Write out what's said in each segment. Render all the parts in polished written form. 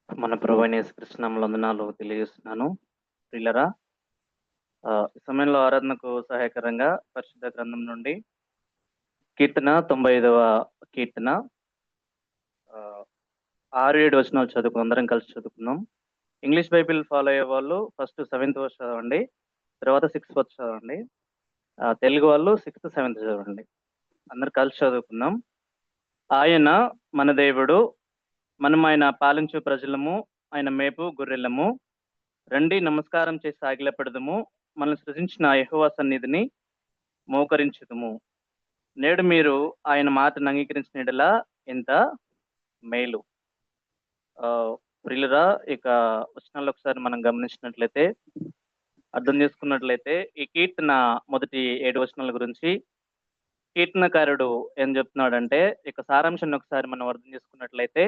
మన ప్రభువైన యేసుక్రీస్తు నామములో వందనాలు తెలియజేస్తున్నాను. ప్రియులారా, ఈ సమయంలో ఆరాధనకు సహాయకరంగా పరిశుద్ధ గ్రంథం నుండి కీర్తన 95వ కీర్తన 6, 7 వచనాలు అందరం కలిసి చదువుకుందాం. ఇంగ్లీష్ బైబిల్ ఫాలో అయ్యే వాళ్ళు ఫస్ట్ 7th వర్స్ చదవండి. తర్వాత 6th వర్స్ చదవండి. తెలుగు వాళ్ళు 6th, 7th చదవండి. అందరు కలిసి చదువుకుందాం. ఆయన మన దేవుడు, మనం ఆయన పాలించు ప్రజలము, ఆయన మేపు గొర్రెలము. రండి నమస్కారం చేసి సాగిలపడదుము, మనల్ని సృజించిన యెహోవా సన్నిధిని మోకరించుదుము. నేడు మీరు ఆయన మాటను అంగీకరించిన యెడల ఎంత మేలు. ప్రియులరా, ఇక వచనాలు ఒకసారి మనం గమనించినట్లయితే, అర్థం చేసుకున్నట్లయితే, ఈ కీర్తన మొదటి 7 వచనాల గురించి కీర్తనకారుడు ఏం చెప్తున్నాడంటే, ఇక సారాంశాన్ని ఒకసారి మనం అర్థం చేసుకున్నట్లయితే,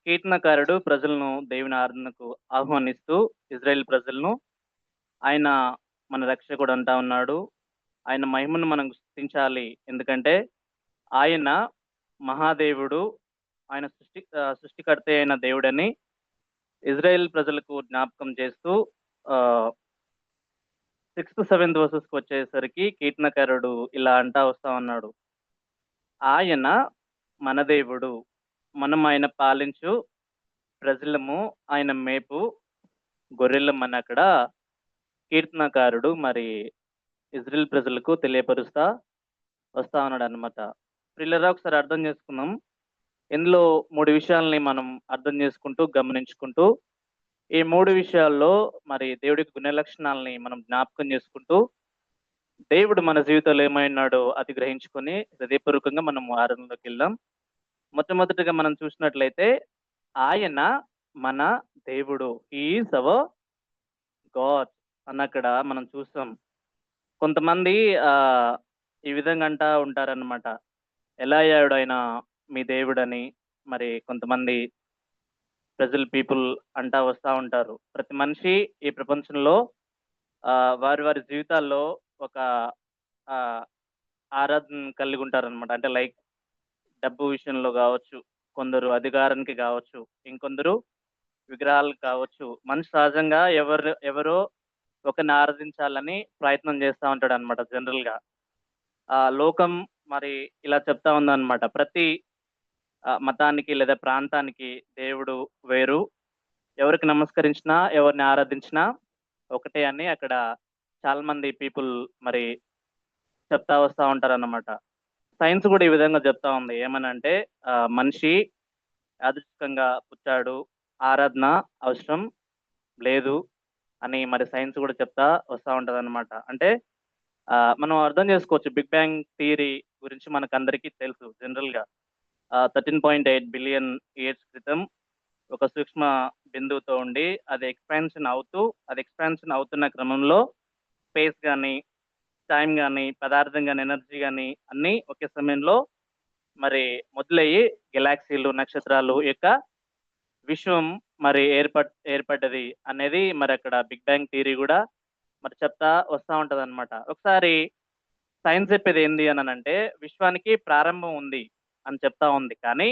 కీర్తనకారుడు ప్రజలను దేవుని ఆరాధనకు ఆహ్వానిస్తూ ఇజ్రాయెల్ ప్రజలను ఆయన మన రక్షకుడు అంటా ఉన్నాడు. ఆయన మహిమను మనం గుర్తించాలి. ఎందుకంటే ఆయన మహాదేవుడు, ఆయన సృష్టికర్త అయిన దేవుడని ఇజ్రాయెల్ ప్రజలకు జ్ఞాపకం చేస్తూ 6th, 7th వర్సెస్కి వచ్చేసరికి కీర్తనకారుడు ఇలా అంటా వస్తా ఉన్నాడు. ఆయన మన దేవుడు, మనం ఆయన పాలించు ప్రజలము, ఆయన మేపు గొర్రెలమని అక్కడ కీర్తనకారుడు మరి ఇజ్రాయెల్ ప్రజలకు తెలియపరుస్తా వస్తా ఉన్నాడు అనమాట. ప్రియులారా, ఒకసారి అర్థం చేసుకుందాం. ఇందులో 3 విషయాల్ని మనం అర్థం చేసుకుంటూ గమనించుకుంటూ, ఈ 3 విషయాల్లో మరి దేవుడి గుణ లక్షణాలని మనం జ్ఞాపకం చేసుకుంటూ, దేవుడు మన జీవితంలో ఏమై ఉన్నాడో అది గ్రహించుకొని హృదయపూర్వకంగా మనం ఆరాధనలోకి వెళ్దాం. మొట్టమొదటిగా మనం చూసినట్లయితే, ఆయన మన దేవుడు, హి ఈజ్ అవర్ గాడ్ అన్నక్కడ మనం చూస్తాం. కొంతమంది ఈ విధంగా అంటా ఉంటారన్నమాట. ఎలా అయ్యాడు ఆయన మీ దేవుడని. మరి కొంతమంది పీపుల్ అంటా వస్తా ఉంటారు. ప్రతి మనిషి ఈ ప్రపంచంలో వారి వారి జీవితాల్లో ఒక ఆరాధన కలిగి ఉంటారనమాట. అంటే లైక్ డబ్బు విషయంలో కావచ్చు, కొందరు అధికారానికి కావచ్చు, ఇంకొందరు విగ్రహాలకు కావచ్చు. మనిషి సహజంగా ఎవరో ఒకరిని ఆరాధించాలని ప్రయత్నం చేస్తా ఉంటాడు అనమాట జనరల్గా. లోకం మరి ఇలా చెప్తా ఉందన్నమాట. ప్రతి మతానికి లేదా ప్రాంతానికి దేవుడు వేరు. ఎవరికి నమస్కరించినా, ఎవరిని ఆరాధించినా ఒకటే అని అక్కడ చాలా మంది పీపుల్ మరి చెప్తా వస్తా ఉంటారన్నమాట. సైన్స్ కూడా ఈ విధంగా చెప్తా ఉంది. ఏమనంటే మనిషి యాదృచ్ఛికంగా పుట్టాడు, ఆరాధన అవసరం లేదు అని మరి సైన్స్ కూడా చెప్తా వస్తా ఉంటదన్నమాట. అంటే మనం అర్థం చేసుకోవచ్చు. బిగ్ బ్యాంగ్ థియరీ గురించి మనకందరికీ తెలుసు జనరల్‌గా. 13.8 బిలియన్ ఇయర్స్ క్రితం ఒక సూక్ష్మ బిందువుతో ఉండి అది ఎక్స్‌పాన్షన్ అవుతున్న క్రమంలో స్పేస్ గాని, టైమ్ గాని, పదార్థం గాని, ఎనర్జీ గాని అన్నీ ఒకే సమయంలో మరి మొదలయ్యి గెలాక్సీలు, నక్షత్రాలు యొక్క విశ్వం మరి ఏర్పడ్డది అనేది మరి అక్కడ బిగ్ బ్యాంగ్ థియరీ కూడా మరి చెప్తా వస్తా ఉంటదన్నమాట. ఒకసారి సైన్స్ చెప్పేది ఏంది అనంటే, విశ్వానికి ప్రారంభం ఉంది అని చెప్తా ఉంది. కానీ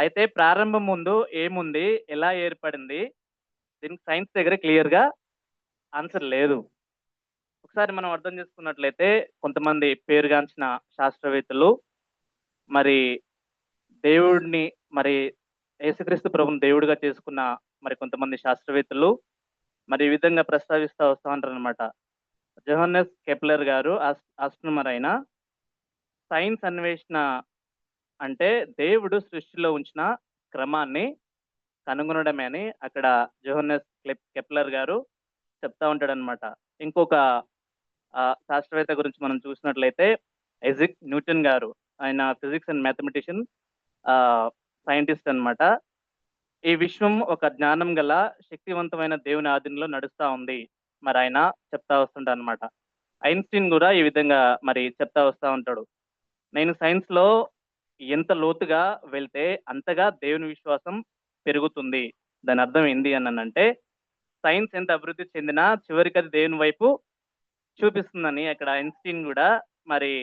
అయితే ప్రారంభం ముందు ఏముంది? ఎలా ఏర్పడింది? దీనికి సైన్స్ దగ్గర క్లియర్‌గా ఆన్సర్ లేదు. ఒకసారి మనం అర్థం చేసుకున్నట్లయితే, కొంతమంది పేరుగాంచిన శాస్త్రవేత్తలు మరి దేవుడిని మరి యేసుక్రీస్తు ప్రభువుని దేవుడిగా చేసుకున్న మరి కొంతమంది శాస్త్రవేత్తలు మరి ఈ విధంగా ప్రస్తావిస్తా వస్తా ఉంటారనమాట. జోహన్నెస్ కెప్లర్ గారు ఆస్ట్రోనమర్ అయిన సైన్స్ అన్వేషణ అంటే దేవుడు సృష్టిలో ఉంచిన క్రమాన్ని కనుగొనడమే అని అక్కడ జోహన్నెస్ కెప్లర్ గారు చెప్తా ఉంటాడనమాట. ఇంకొక శాస్త్రవేత్త గురించి మనం చూసినట్లయితే ఐజాక్ న్యూటన్ గారు. ఆయన ఫిజిక్స్ అండ్ మ్యాథమెటిషియన్ సైంటిస్ట్ అన్నమాట. ఈ విశ్వం ఒక జ్ఞానం గల శక్తివంతమైన దేవుని ఆధీనంలో నడుస్తా ఉంది మరి ఆయన చెప్తా వస్తుంటాడనమాట. ఐన్‌స్టీన్ కూడా ఈ విధంగా మరి చెప్తా వస్తా ఉంటాడు. నేను సైన్స్‌లో ఎంత లోతుగా వెళ్తే అంతగా దేవుని విశ్వాసం పెరుగుతుంది. దాని అర్థం ఏంది అనంటే, సైన్స్ ఎంత అభివృద్ధి చెందినా చివరికి అది దేవుని వైపు చూపిస్తుందని అక్కడ ఐన్‌స్టీన్ కూడా మరి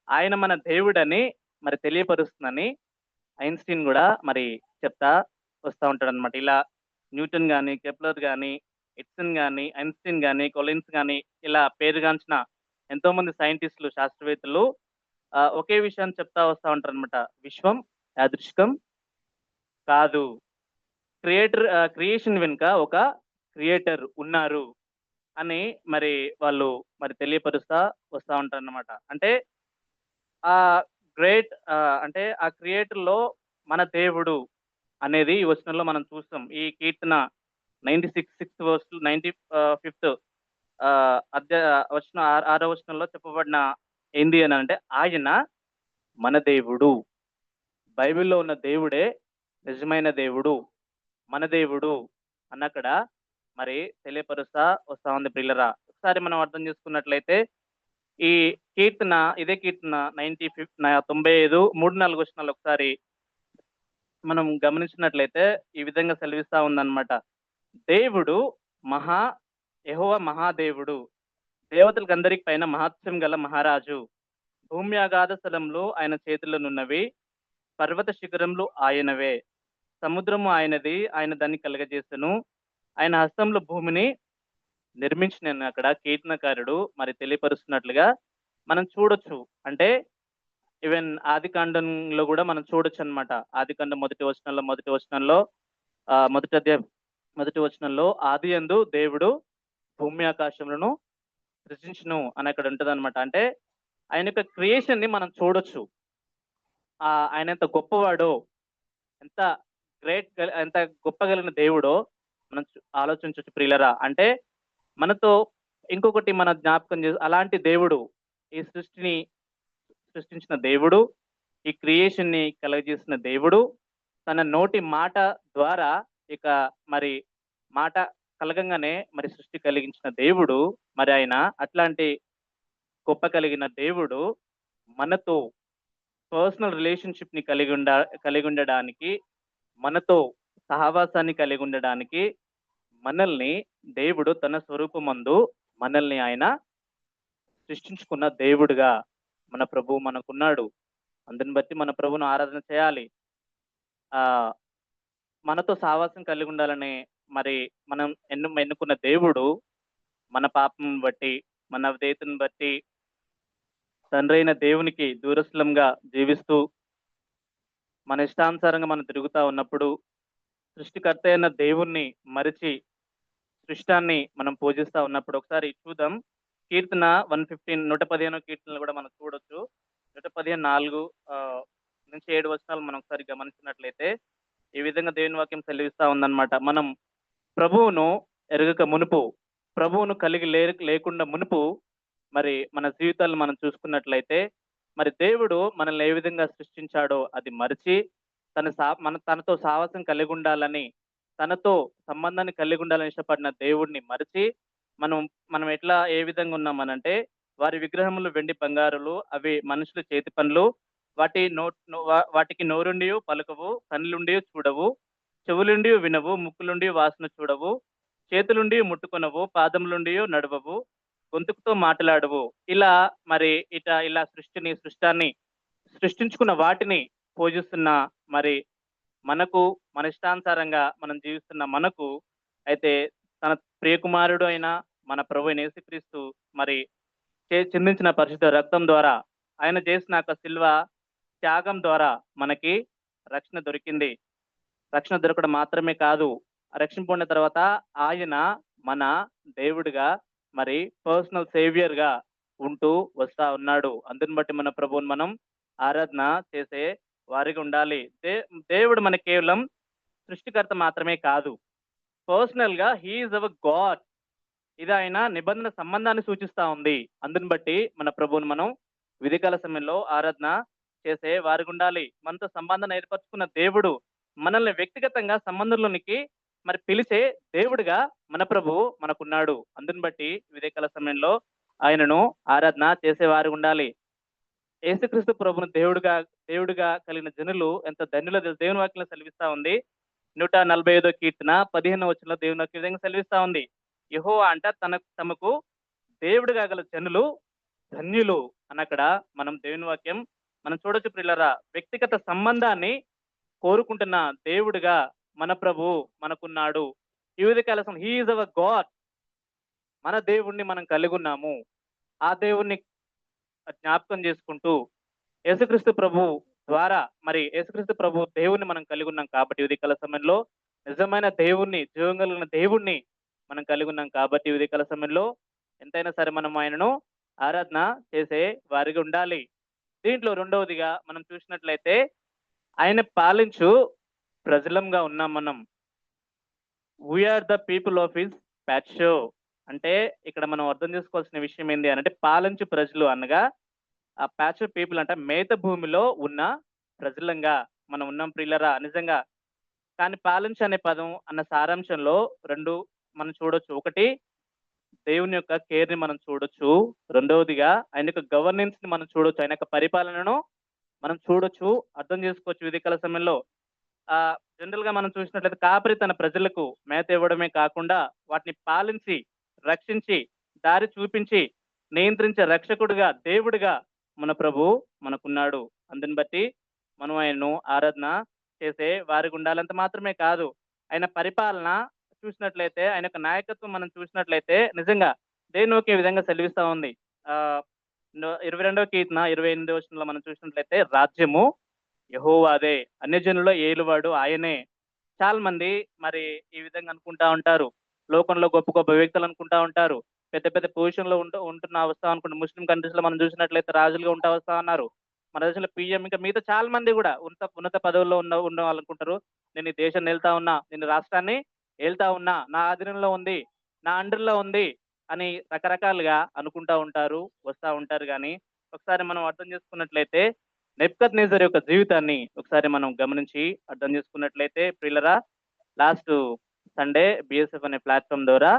ఆయన మన దేవుడని మరి తెలియపరుస్తుందని ఐన్‌స్టీన్ గూడా మరి చెప్తా వస్తా ఉంటాడనమాట. ఇలా న్యూటన్ గాని, కెప్లర్ గాని, ఎడిసన్ గాని, ఐన్‌స్టీన్ గాని, కొలిన్స్ గాని ఇలా పేరుగాంచిన ఎంతోమంది సైంటిస్టులు, శాస్త్రవేత్తలు ఒకే విషయాన్ని చెప్తా వస్తా ఉంటారనమాట. విశ్వం యాదృచ్చికం కాదు. క్రియేషన్ వెనుక ఒక క్రియేటర్ ఉన్నారు అని మరి వాళ్ళు మరి తెలియపరుస్తా వస్తా ఉంటారనమాట. అంటే ఆ అంటే ఆ క్రియేటర్‌లో మన దేవుడు అనేది ఈ వచనంలో మనం చూస్తాం. ఈ కీర్తన 96 సిక్స్త్ వర్స్ 95థ్ వచనం ఆరో వచనంలో చెప్పబడిన ఏంది అనంటే, ఆయన మన దేవుడు. బైబిల్‌లో ఉన్న దేవుడే నిజమైన దేవుడు. మన దేవుడు అన్నక్కడ మరి తెలియపరుస్తా వస్తా ఉంది ప్రియులరా. ఒకసారి మనం అర్థం చేసుకున్నట్లయితే ఈ కీర్తన ఇదే కీర్తన 95 3, 4 వచనాలు ఒకసారి మనం గమనించినట్లయితే ఈ విధంగా సెలవిస్తా ఉందన్నమాట. దేవుడు మహా యెహోవా మహాదేవుడు. దేవతలకందరికి పైన మహత్యం గల మహారాజు. భూమి అగాధ స్థలంలో ఆయన చేతుల్లోనున్నవి. పర్వత శిఖరములు ఆయనవే. సముద్రము ఆయనది. ఆయన దాన్ని కలుగజేసెను. ఆయన హస్తంలో భూమిని నిర్మించినని అక్కడ కీర్తనకారుడు మరి తెలియపరుస్తున్నట్లుగా మనం చూడొచ్చు. అంటే ఈవెన్ ఆదికాండంలో గూడా మనం చూడొచ్చనమాట. ఆదికాండం మొదటి వచనంలో మొదటి అధ్యాయం మొదటి వచనంలో ఆదియందు దేవుడు భూమి ఆకాశములను సృజించును అని అక్కడ ఉంటదనమాట. అంటే ఆయన యొక్క క్రియేషన్‌ని మనం చూడొచ్చు. ఆయన ఎంత గొప్పవాడో, ఎంత ఎంత గొప్ప కలిగిన దేవుడో మనం ఆలోచించొచ్చు ప్రియులరా. అంటే మనతో ఇంకొకటి మన జ్ఞాపకం అలాంటి దేవుడు, ఈ సృష్టిని సృష్టించిన దేవుడు, ఈ క్రియేషన్‌ని కలుగజేసిన దేవుడు, తన నోటి మాట ద్వారా ఇక మరి మాట కలగంగానే మరి సృష్టి కలిగించిన దేవుడు, మరి ఆయన అట్లాంటి గొప్ప కలిగిన దేవుడు మనతో పర్సనల్ రిలేషన్‌షిప్‌ని కలిగి ఉండడానికి, మనతో సహవాసాన్ని కలిగి ఉండడానికి, మనల్ని దేవుడు తన స్వరూపమందు మనల్ని ఆయన సృష్టించుకున్న దేవుడుగా మన ప్రభువు మనకున్నాడు. అందుని బట్టి మన ప్రభువును ఆరాధన చేయాలి. ఆహ్, మనతో సావాసం కలిగి ఉండాలని మరి మనం ఎన్నుకున్న దేవుడు మన పాపం బట్టి, మన విధేయతను బట్టి తండ్రైన దేవునికి దూరస్థులంగా జీవిస్తూ, మన ఇష్టానుసారంగా మనం తిరుగుతా ఉన్నప్పుడు, సృష్టికర్త అయిన దేవుణ్ణి మరిచి, సృష్టాన్ని మనం పూజిస్తా ఉన్నప్పుడు ఒకసారి చూద్దాం. కీర్తన 115 కీర్తనలు కూడా మనం చూడొచ్చు. 115 4 నుంచి 7 వచనాలు మనం ఒకసారి గమనించినట్లయితే, ఈ విధంగా దేవుని వాక్యం సెలవిస్తా ఉందన్నమాట. మనం ప్రభువును ఎరుగక మునుపు, ప్రభువును కలిగి లేకుండా మునుపు మరి మన జీవితాలను మనం చూసుకున్నట్లయితే, మరి దేవుడు మనల్ని ఏ విధంగా సృష్టించాడో అది మరిచి, తనతో సావాసం కలిగి ఉండాలని, తనతో సంబంధాన్ని కలిగి ఉండాలని ఇష్టపడిన దేవుడిని మరిచి, మనం మనం ఏ విధంగా ఉన్నామనంటే, వారి విగ్రహములు వెండి బంగారులు, అవి మనుషుల చేతి పనులు. వాటికి నోరుండియు పలుకవు, కన్నులుండియు చూడవు, చెవులుండి వినవు, ముక్కులుండి వాసన చూడవు, చేతులుండి ముట్టుకొనవు, పాదములుండియు నడవవు, గొంతుకుతో మాట్లాడవు. ఇలా మరి ఇలా సృష్టాన్ని సృష్టించుకున్న వాటిని పూజిస్తున్న మరి మనకు మన ఇష్టానుసారంగా మనం జీవిస్తున్న మనకు అయితే తన ప్రియకుమారుడు అయిన మన ప్రభు అయిన యేసుక్రీస్తు మరి చిందించిన పరిశుద్ధ రక్తం ద్వారా, ఆయన చేసిన శిల్వ త్యాగం ద్వారా మనకి రక్షణ దొరికింది. రక్షణ దొరకడం మాత్రమే కాదు, రక్షణ పొందిన తర్వాత ఆయన మన దేవుడిగా మరి పర్సనల్ సేవియర్‌గా ఉంటూ వస్తా ఉన్నాడు. అందుని బట్టి మన ప్రభువుని మనం ఆరాధన చేసే వారిగా ఉండాలి. దేవుడు మనకి కేవలం సృష్టికర్త మాత్రమే కాదు. పర్సనల్‌గా హి ఈజ్ అవర్ గాడ్. ఇది ఆయన నిబంధన సంబంధాన్ని సూచిస్తా ఉంది. అందుని బట్టి మన ప్రభువుని మనం విధికాల సమయంలో ఆరాధన చేసే వారిగా ఉండాలి. మనతో సంబంధాన్ని ఏర్పరచుకున్న దేవుడు మనల్ని వ్యక్తిగతంగా సంబంధంలోనికి మరి పిలిచే దేవుడిగా మన ప్రభువు మనకున్నాడు. అందుని బట్టి విధికాల సమయంలో ఆయనను ఆరాధన చేసేవారు ఉండాలి. యేసుక్రీస్తు ప్రభువును దేవుడిగా కలిగిన జనులు ఎంత ధన్యులో దేవుని వాక్యంలో సెలవిస్తా ఉంది. 145 కీర్తన 15వ వచనంలో దేవుని వాక్యం ఈ విధంగా సెలవిస్తా ఉంది. యెహోవా అంట తమకు దేవుడిగా గల జనులు ధన్యులు అనక్కడ మనం దేవుని వాక్యం మనం చూడొచ్చు ప్రియులారా. వ్యక్తిగత సంబంధాన్ని కోరుకుంటున్న దేవుడుగా మన ప్రభువు మనకున్నాడు. ఈ ఉదయకాల హి ఈజ్ అవర్ గాడ్. మన దేవుణ్ణి మనం కలిగున్నాము. ఆ దేవుణ్ణి జ్ఞాపకం చేసుకుంటూ యేసుక్రీస్తు ప్రభువు ద్వారా మరి యేసుక్రీస్తు ప్రభు దేవుణ్ణి మనం కలిగి ఉన్నాం కాబట్టి ఉదయకాల సమయంలో నిజమైన దేవుణ్ణి, జీవం కలిగిన దేవుణ్ణి మనం కలిగి ఉన్నాం కాబట్టి ఉదయకాల సమయంలో ఎంతైనా సరే మనం ఆయనను ఆరాధన చేసే వారిగా ఉండాలి. దీంట్లో రెండవదిగా మనం చూసినట్లయితే ఆయన పాలించు ప్రజలంగా ఉన్నాం మనం. We are the people of his pasture. అంటే ఇక్కడ మనం అర్థం చేసుకోవాల్సిన విషయం ఏంటి అంటే పాలించు ప్రజలు అనగా ఆ ప్యాచ్ ఆఫ్ పీపుల్ అంటే మేత భూమిలో ఉన్న ప్రజలంగా మనం ఉన్నాం ప్రియులరా నిజంగా. కానీ పాలించు అనే పదం అన్న సారాంశంలో రెండు మనం చూడొచ్చు. ఒకటి దేవుని యొక్క కేర్ ని మనం చూడొచ్చు. రెండవదిగా ఆయన యొక్క గవర్నెన్స్ ని మనం చూడొచ్చు. ఆయన యొక్క పరిపాలనను మనం చూడొచ్చు, అర్థం చేసుకోవచ్చు ఉదయకాల సమయంలో. జనరల్ గా మనం చూసినట్లయితే కాపరి తన ప్రజలకు మేత ఇవ్వడమే కాకుండా వాటిని పాలించి, రక్షించి, దారి చూపించి, నియంత్రించే రక్షకుడుగా, దేవుడిగా మన ప్రభు మనకున్నాడు. అందుని బట్టి మనం ఆయన్ను ఆరాధన చేసే వారికి ఉండాలంత మాత్రమే కాదు, ఆయన పరిపాలన చూసినట్లయితే, ఆయన యొక్క నాయకత్వం మనం చూసినట్లయితే నిజంగా దేన్ని ఒకే విధంగా సెలవిస్తా ఉంది. 22వ కీర్తన 28వ వచనంలో మనం చూసినట్లయితే రాజ్యము యెహోవాదే, అన్యజనుల్లో ఏలువాడు ఆయనే. చాలా మంది మరి ఈ విధంగా అనుకుంటా ఉంటారు. లోకంలో గొప్ప గొప్ప వ్యక్తులు అనుకుంటా ఉంటారు. పెద్ద పెద్ద పొజిషన్ లో ఉంటున్న వస్తా అనుకుంటే ముస్లిం కంట్రీస్ లో మనం చూసినట్లయితే రాజులుగా ఉంటా వస్తా ఉన్నారు. మన దేశంలో పిఎం ఇంకా మిగతా చాలా మంది కూడా ఉన్నత ఉన్నత పదవుల్లో ఉన్న వాళ్ళు అనుకుంటారు, నేను ఈ దేశాన్ని వెళ్తా ఉన్నా, నేను రాష్ట్రాన్ని వెళ్తా ఉన్నా, నా ఆధీనంలో ఉంది, నా అండర్లో ఉంది అని రకరకాలుగా అనుకుంటా ఉంటారు, వస్తా ఉంటారు. కానీ ఒకసారి మనం అర్థం చేసుకున్నట్లయితే నెబ్కద్నెజర్ యొక్క జీవితాన్ని ఒకసారి మనం గమనించి అర్థం చేసుకున్నట్లయితే ప్రియులరా, లాస్ట్ సండే బిఎస్ఎఫ్ అనే ప్లాట్ఫామ్ ద్వారా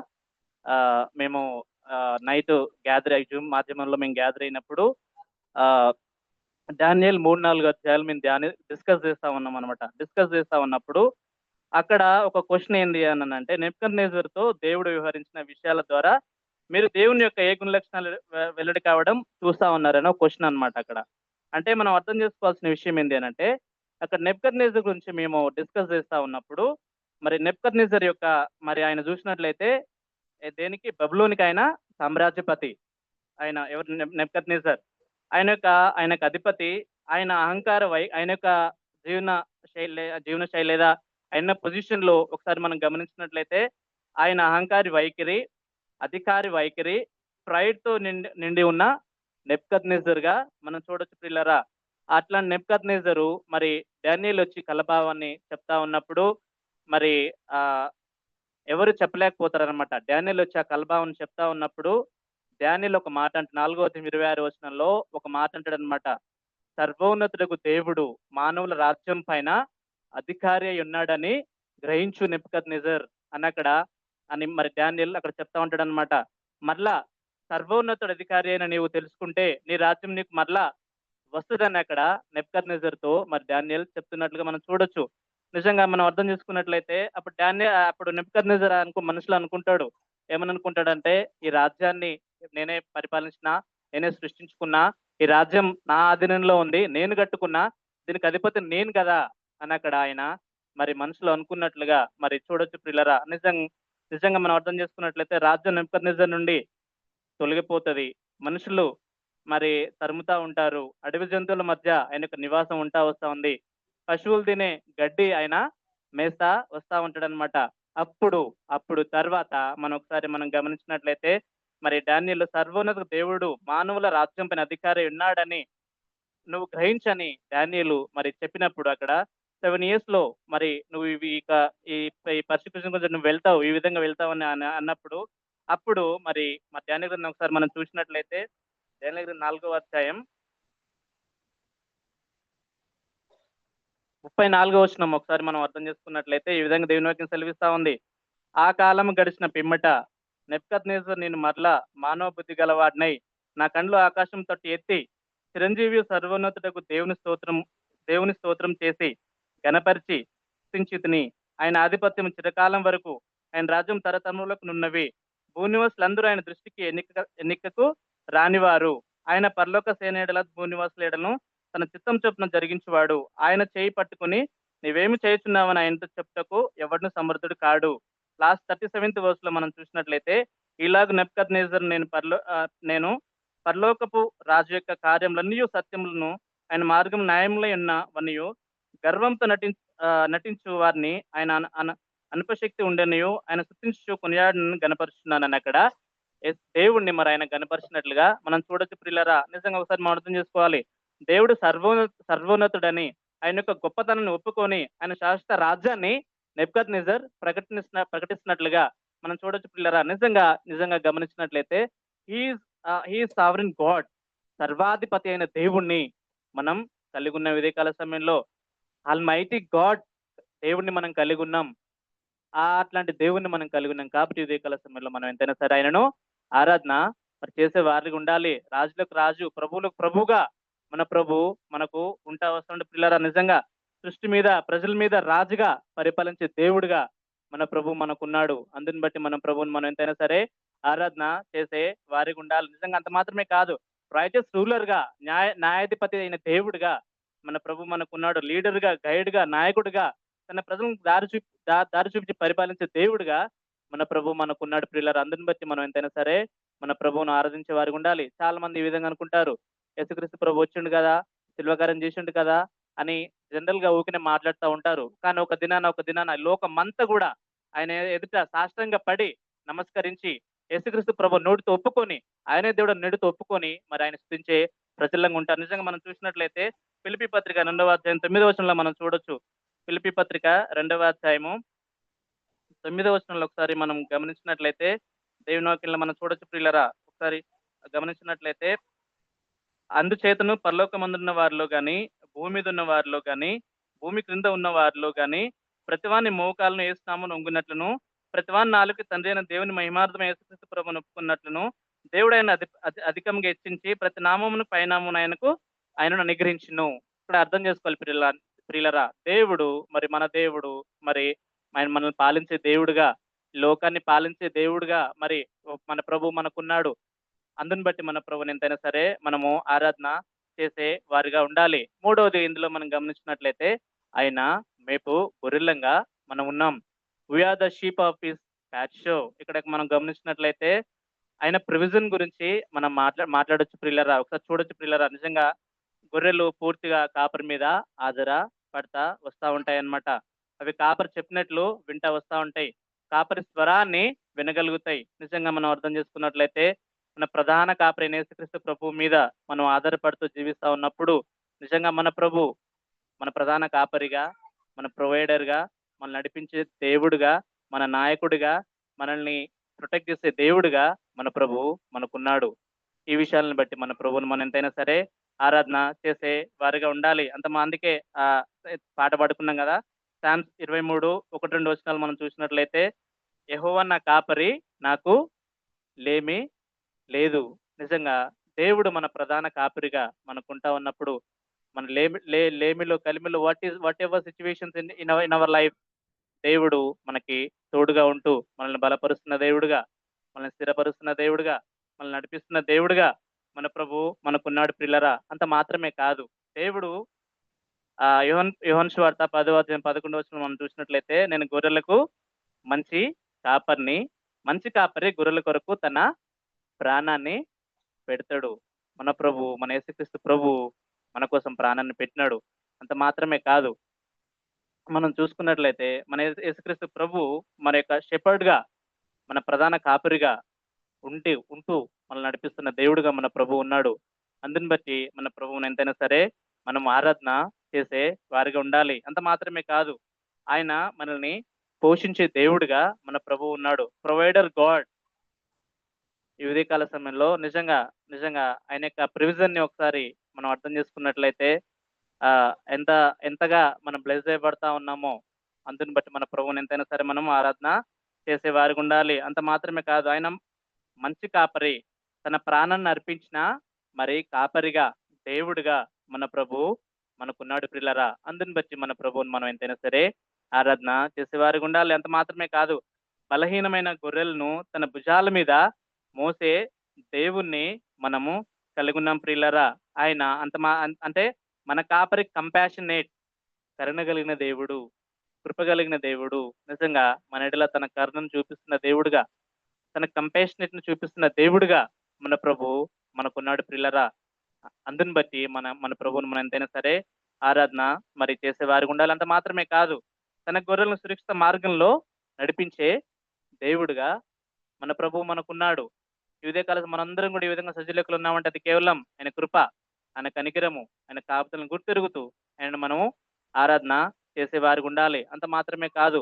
మేము నైట్ గ్యాదర్ అయ్యి జూమ్ మాధ్యమంలో మేము గ్యాదర్ అయినప్పుడు డానియేల్ 3-4 అధ్యాయాలు మేము డిస్కస్ చేస్తా ఉన్నాం అనమాట. డిస్కస్ చేస్తా ఉన్నప్పుడు అక్కడ ఒక క్వశ్చన్ ఏంది అని అంటే నెబ్కద్నెజర్ తో దేవుడు వ్యవహరించిన విషయాల ద్వారా మీరు దేవుని యొక్క ఏ గుణ లక్షణాలు వెల్లడి కావడం చూస్తా ఉన్నారని ఒక క్వశ్చన్ అనమాట అక్కడ. అంటే మనం అర్థం చేసుకోవాల్సిన విషయం ఏంటి అని అంటే అక్కడ నెబ్కద్నెజర్ గురించి మేము డిస్కస్ చేస్తా ఉన్నప్పుడు మరి నెబ్కద్నెజర్ యొక్క మరి ఆయన చూసినట్లయితే దేనికి బబులోనికి ఆయన సామ్రాజ్యపతి. ఆయన ఎవరు నెబ్కద్నెజర్, ఆయన యొక్క అధిపతి. ఆయన ఆయన యొక్క జీవన శైలి లేదా ఆయన పొజిషన్ లో ఒకసారి మనం గమనించినట్లయితే ఆయన అహంకారి వైఖరి, అధికారి వైఖరి, ప్రైడ్ తో నిండి ఉన్న నెబ్కద్నెజర్ గా మనం చూడొచ్చు పిల్లరా. అట్లాంటి నెబ్కద్నెజరు మరి డానియేల్ వచ్చి కలభావాన్ని చెప్తా ఉన్నప్పుడు మరి ఎవరు చెప్పలేకపోతారనమాట. డానియేల్ వచ్చి ఆ కలభావం చెప్తా ఉన్నప్పుడు డానియేల్ ఒక మాట అంటే 4-26 వచనంలో ఒక మాట అంటాడు అనమాట. సర్వోన్నతుడకు దేవుడు మానవుల రాజ్యం పైన అధికారి అయి ఉన్నాడని గ్రహించు నెబ్కద్నెజర్ అని మరి డానియేల్ అక్కడ చెప్తా ఉంటాడు అనమాట. మరలా సర్వోన్నతుడు అధికారి అయిన నీవు తెలుసుకుంటే నీ రాజ్యం నీకు మరలా వస్తుందని అక్కడ నెబ్కద్నెజర్ తో మరి డానియేల్ చెప్తున్నట్లుగా మనం చూడొచ్చు. నిజంగా మనం అర్థం చేసుకున్నట్లయితే అప్పుడు నెబ్కద్నెజర్ మనుషులు అనుకుంటాడు, ఏమని అనుకుంటాడంటే ఈ రాజ్యాన్ని నేనే పరిపాలించిన, నేనే సృష్టించుకున్నా, ఈ రాజ్యం నా ఆధీనంలో ఉంది, నేను కట్టుకున్నా, దీనికి అధిపతి నేను కదా అని అక్కడ ఆయన మరి మనుషులు అనుకున్నట్లుగా మరి చూడొచ్చు ప్రియులరా. నిజంగా మనం అర్థం చేసుకున్నట్లయితే రాజ్యం నెబ్కద్నెజర్ నుండి తొలగిపోతది. మనుషులు మరి తరుముతా ఉంటారు. అడవి జంతువుల మధ్య ఆయన యొక్క నివాసం వస్తా ఉంది. పశువులు తినే గడ్డి ఆయన మేస్తా వస్తా ఉంటాడనమాట. అప్పుడు తర్వాత మనం గమనించినట్లయితే మరి డానియేల్ సర్వోన్నత దేవుడు మానవుల రాజ్యం పైన అధికారి ఉన్నాడని నువ్వు గ్రహించని డానియేలు మరి చెప్పినప్పుడు అక్కడ 7 years లో మరి నువ్వు ఈ పర్సిక్యూషన్ గురించి నువ్వు వెళ్తావు, ఈ విధంగా వెళ్తావు అని అన్నప్పుడు అప్పుడు మరి డానియేలు గ్రంథం ఒకసారి మనం చూసినట్లయితే డానియేలు గ్రంథం 4వ అధ్యాయం 34వ వచనం ఒకసారి మనం అర్థం చేసుకున్నట్లయితే ఈ విధంగా దేవుని వాక్యం సెలవిస్తా ఉంది. ఆ కాలం గడిచిన పిమ్మట నెబ్కద్నెజర్ నేను మరలా మానవ బుద్ధి గలవాడినై నా కండ్లు ఆకాశం తట్టు ఎత్తి చిరంజీవి సర్వోన్నతుడకు దేవుని స్తోత్రం చేసి గణపరిచి స్థుతించితిని. ఆయన ఆధిపత్యం చిరకాలం వరకు, ఆయన రాజ్యం తరతరములకు నున్నవి. భూనివాసులందరూ ఆయన దృష్టికి ఎన్నికకు రానివారు. ఆయన పరలోక సేనేడల భూనివాసుల ఎడలను తన చిత్తం చొప్పున జరిగించువాడు. ఆయన చేయి పట్టుకుని నీవేమి చేయుచున్నావని ఆయనతో చెప్పుటకు ఎవడును సమర్థుడు కాడు. లాస్ట్ 37th వర్స్‌లో మనం చూసినట్లయితే, ఇలాగు నెబుకద్నెజర్ నేను పరలోకపు రాజు యొక్క కార్యములన్నీయు సత్యములను ఆయన మార్గం న్యాయములై ఉన్నవనియు గర్వంతో నటించు వారిని ఆయన అనుపశక్తి ఉండనియు ఆయన స్తుతించుచు కొనియాడనని గనపరుచున్నానని అక్కడ దేవుణ్ణి మరి ఆయన గనపరిచినట్లుగా మనం చూడొచ్చు ప్రియులారా. నిజంగా ఒకసారి మనం అర్థం చేసుకోవాలి. దేవుడు సర్వోన్నతుడని ఆయన యొక్క గొప్పతనాన్ని ఒప్పుకొని ఆయన శాశ్వత రాజ్యాన్ని నెబుకద్నెజర్ ప్రకటిస్తున్నట్లుగా మనం చూడొచ్చు ప్రియులారా. నిజంగా గమనించినట్లయితే హీఈస్ సావరెన్ గాడ్, సర్వాధిపతి అయిన దేవుణ్ణి మనం కలిగి ఉన్న ఉదయకాల సమయంలో. ఆల్మైటీ గాడ్ దేవుణ్ణి మనం కలిగి ఉన్నాం. అట్లాంటి దేవుణ్ణి మనం కలిగి ఉన్నాం కాబట్టి ఉదయకాల సమయంలో మనం ఎంతైనా సరే ఆయనను ఆరాధన మరి చేసే వారిగా ఉండాలి. రాజులకు రాజు, ప్రభువులకు ప్రభువుగా మన ప్రభు మనకు ఉంటా వస్తుండే పిల్లరా. నిజంగా సృష్టి మీద, ప్రజల మీద రాజుగా పరిపాలించే దేవుడుగా మన ప్రభు మనకున్నాడు. అందుని బట్టి మన ప్రభువుని మనం ఎంతైనా సరే ఆరాధన చేసే వారిగా ఉండాలి. నిజంగా అంత మాత్రమే కాదు, రైటస్ రూలర్ గా, న్యాయాధిపతి అయిన దేవుడుగా మన ప్రభు మనకున్నాడు. లీడర్ గా, గైడ్ గా, నాయకుడిగా తన ప్రజలను దారి చూపించి పరిపాలించే దేవుడుగా మన ప్రభు మనకున్నాడు ప్రియులారా. అందుని బట్టి మనం ఎంతైనా సరే మన ప్రభువును ఆరాధించే వారికి ఉండాలి. చాలా మంది ఈ విధంగా అనుకుంటారు, యేసుక్రీస్తు ప్రభు వచ్చిండు కదా, శిల్వకార్యం చేసిండు కదా అని జనరల్ గా ఊకినే మాట్లాడుతూ ఉంటారు. కానీ ఒక దినాన లోకమంతా కూడా ఆయన ఎదుట సాష్టాంగ పడి నమస్కరించి యేసుక్రీస్తు ప్రభు నోటితో ఒప్పుకొని, ఆయనే దేవుడు నోటితో ఒప్పుకొని మరి ఆయన స్తుతించే ప్రజలంగా ఉంటారు. నిజంగా మనం చూసినట్లయితే ఫిలిప్పీ పత్రిక 2వ అధ్యాయం 9వ వచనంలో మనం చూడొచ్చు. ఫిలిప్పీ పత్రిక 2వ అధ్యాయము 9వ వచనంలో ఒకసారి మనం గమనించినట్లయితే దేవుని వాక్యంలో మనం చూడొచ్చు ప్రియులరా. ఒకసారి గమనించినట్లయితే, అందుచేతను పరలోకమందున్న వారిలో గాని, భూమి మీద ఉన్న వారిలో గాని, భూమి క్రింద ఉన్న వారిలో గాని ప్రతివాని మోకాలను యేసు నామమున వంగునట్లును, ప్రతివాని నాలుక తండ్రి అయిన దేవుని మహిమార్థమైన యేసుక్రీస్తు ప్రభువును ఒప్పుకున్నట్లును దేవుడు ఆయన అధికంగా హెచ్చించి ప్రతి నామమును పైనామమున ఆయనను అనుగ్రహించును. ఇక్కడ అర్థం చేసుకోవాలి ప్రియులరా. దేవుడు మరి మన దేవుడు మరి ఆయన మనల్ని పాలించే దేవుడుగా, లోకాన్ని పాలించే దేవుడుగా మరి మన ప్రభు మనకున్నాడు. అందుని బట్టి మన ప్రభుని ఎంతైనా సరే మనము ఆరాధన చేసే వారిగా ఉండాలి. మూడవది ఇందులో మనం గమనించినట్లయితే, ఆయన మేపు గొర్రెలంగా మనం ఉన్నాం. We are the sheep of his patch. ఇక్కడ మనం గమనించినట్లయితే ఆయన ప్రొవిజన్ గురించి మనం మాట్లాడొచ్చు ప్రియులరా. ఒకసారి చూడొచ్చు ప్రియులరా. నిజంగా గొర్రెలు పూర్తిగా కాపరి మీద పడతా వస్తా ఉంటాయి అన్నమాట. అవి కాపరి చెప్పినట్లు వింటా వస్తా ఉంటాయి. కాపరి స్వరాన్ని వినగలుగుతాయి. నిజంగా మనం అర్థం చేసుకున్నట్లయితే మన ప్రధాన కాపరి యేసుక్రీస్తు ప్రభు మీద మనం ఆధారపడుతూ జీవిస్తా ఉన్నప్పుడు నిజంగా మన ప్రభు మన ప్రధాన కాపరిగా, మన ప్రొవైడర్గా, మనల్ని నడిపించే దేవుడుగా, మన నాయకుడిగా, మనల్ని ప్రొటెక్ట్ చేసే దేవుడుగా మన ప్రభు మనకున్నాడు. ఈ విషయాలను బట్టి మన ప్రభువును మనం ఎంతైనా సరే ఆరాధన చేసే వారిగా ఉండాలి. అందుకే పాట పాడుకున్నాం కదా, సామ్స్ 23:1-2 వచనాలు మనం చూసినట్లయితే, యెహోవా నా కాపరి, నాకు లేమి లేదు. నిజంగా దేవుడు మన ప్రధాన కాపరిగా మనకుంటా ఉన్నప్పుడు మన లేమిలో కలిమిలో whatever situations in our life, దేవుడు మనకి తోడుగా ఉంటూ మనల్ని బలపరుస్తున్న దేవుడుగా, మనల్ని స్థిరపరుస్తున్న దేవుడుగా, మనల్ని నడిపిస్తున్న దేవుడుగా మన ప్రభు మనకున్నాడు ప్రియులరా. అంత మాత్రమే కాదు, దేవుడు యోహాను సువార్త 10వ అధ్యాయం 11వ వచనం మనం చూసినట్లయితే, నేను గొర్రెలకు మంచి కాపరిని, మంచి కాపరి గొర్రెల కొరకు తన ప్రాణాన్ని పెడతాడు. మన ప్రభు, మన యేసుక్రీస్తు ప్రభు మన కోసం ప్రాణాన్ని పెట్టినాడు. అంత మాత్రమే కాదు, మనం చూసుకున్నట్లయితే మన యేసుక్రీస్తు ప్రభు మన యొక్క షెపర్డ్ గా, మన ప్రధాన కాపరిగా ఉంటూ మనల్ని నడిపిస్తున్న దేవుడుగా మన ప్రభు ఉన్నాడు. అందుని బట్టి మన ప్రభువుని ఎంతైనా సరే మనం ఆరాధన చేసే వారిగా ఉండాలి. అంత మాత్రమే కాదు, ఆయన మనల్ని పోషించే దేవుడుగా మన ప్రభు ఉన్నాడు. Provider God. ఈ ఉదయకాల సమయంలో నిజంగా ఆయన యొక్క ప్రివిజన్ ని ఒకసారి మనం అర్థం చేసుకున్నట్లయితే ఎంతగా మనం బ్లెస్ చేయబడతా ఉన్నామో అందుని బట్టి మన ప్రభువుని ఎంతైనా సరే మనం ఆరాధన చేసే వారికి ఉండాలి. అంత మాత్రమే కాదు, ఆయన మంచి కాపరి, తన ప్రాణాన్ని అర్పించిన మరి కాపరిగా, దేవుడుగా మన ప్రభు మనకున్నాడు ప్రియులరా. అందుని బట్టి మన ప్రభువుని మనం ఎంతైనా సరే ఆరాధన చేసేవారికి ఉండాలి. అంత మాత్రమే కాదు, బలహీనమైన గొర్రెలను తన భుజాల మీద మోసే దేవుణ్ణి మనము కలిగి ఉన్నాం ప్రియులరా. ఆయన అంటే మన కాపరి కంపాషనేట్, కరుణ కలిగిన దేవుడు, కృప కలిగిన దేవుడు, నిజంగా మన ఎడల తన కరుణను చూపిస్తున్న దేవుడుగా, తన కంపాషనేట్‌ని చూపిస్తున్న దేవుడుగా మన ప్రభువు మనకున్నాడు ప్రియులారా. అందుని బట్టి మన మన ప్రభువుని మనం ఎంతైనా సరే ఆరాధన మరి చేసేవారిగా ఉండాలి. అంత మాత్రమే కాదు, తన గొర్రెలను సురక్షిత మార్గంలో నడిపించే దేవుడుగా మన ప్రభువు మనకున్నాడు. ఈ ఉదయ కాలం మనందరం కూడా ఈ విధంగా సజీలకులు ఉన్నామంటే అది కేవలం ఆయన కృప, ఆయన కనికరము, ఆయన కాపుదలను గుర్తెరుగుతూ ఆయనను మనము ఆరాధన చేసేవారిగా ఉండాలి. అంత మాత్రమే కాదు,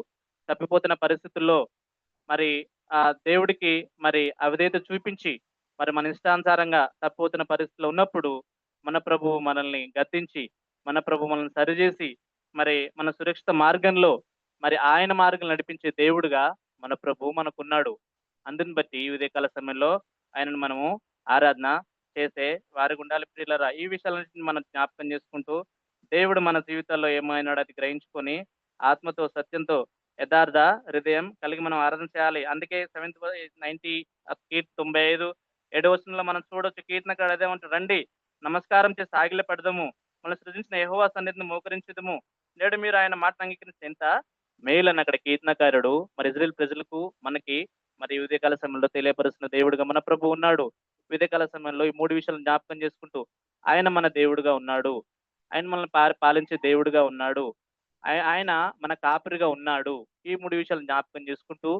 తప్పిపోతున్న పరిస్థితుల్లో మరి ఆ దేవుడికి మరి అవిధేయత చూపించి మరి మన ఇష్టానుసారంగా తప్పిపోతున్న పరిస్థితిలో ఉన్నప్పుడు మన ప్రభువు మనల్ని గద్దించి, మన ప్రభు మనల్ని సరిచేసి, మరి మన సురక్షిత మార్గంలో మరి ఆయన మార్గం నడిపించే దేవుడుగా మన ప్రభువు మనకున్నాడు. అందుని బట్టి ఈ ఉదయకాల సమయంలో ఆయనను మనము ఆరాధన చేసే వారికి ఉండాలి ప్రియులారా. ఈ విషయాలన్నింటిని మనం జ్ఞాపకం చేసుకుంటూ దేవుడు మన జీవితాల్లో ఏమైనాడో అది గ్రహించుకొని ఆత్మతో, సత్యంతో, యథార్థ హృదయం కలిగి మనం ఆరాధన చేయాలి. అందుకే 90 95 7వ వచనంలో మనం చూడొచ్చు, కీర్తనకారుడు అదేమంటాడు, రండి నమస్కారం చేసి సాగిలపడదాము, మనల్ని సృజించిన యెహోవా సన్నిధిని మోకరించుదము, నేడు మీరు ఆయన మాటను అంగీకరించి ఎంత మేలని అక్కడ కీర్తనకారుడు మరి ఇజ్రాయేల్ ప్రజలకు మనకి మరి ఈ ఉదయకాల సమయంలో తెలియపరుస్తున్న దేవుడుగా మన ప్రభు ఉన్నాడు. ఉదయకాల సమయంలో ఈ 3 విషయాలను జ్ఞాపకం చేసుకుంటూ ఆయన మన దేవుడుగా ఉన్నాడు. ఆయన మనల్ని పాలించే దేవుడుగా ఉన్నాడు. ఆయన మన కాపరిగా ఉన్నాడు. ఈ 3 విషయాలను జ్ఞాపకం చేసుకుంటూ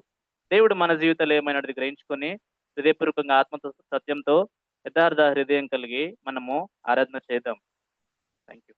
దేవుడు మన జీవితంలో ఏమైనది గ్రహించుకొని హృదయపూర్వకంగా ఆత్మతో, సత్యంతో, యథార్థ హృదయం కలిగి మనము ఆరాధన చేద్దాం. Thank you.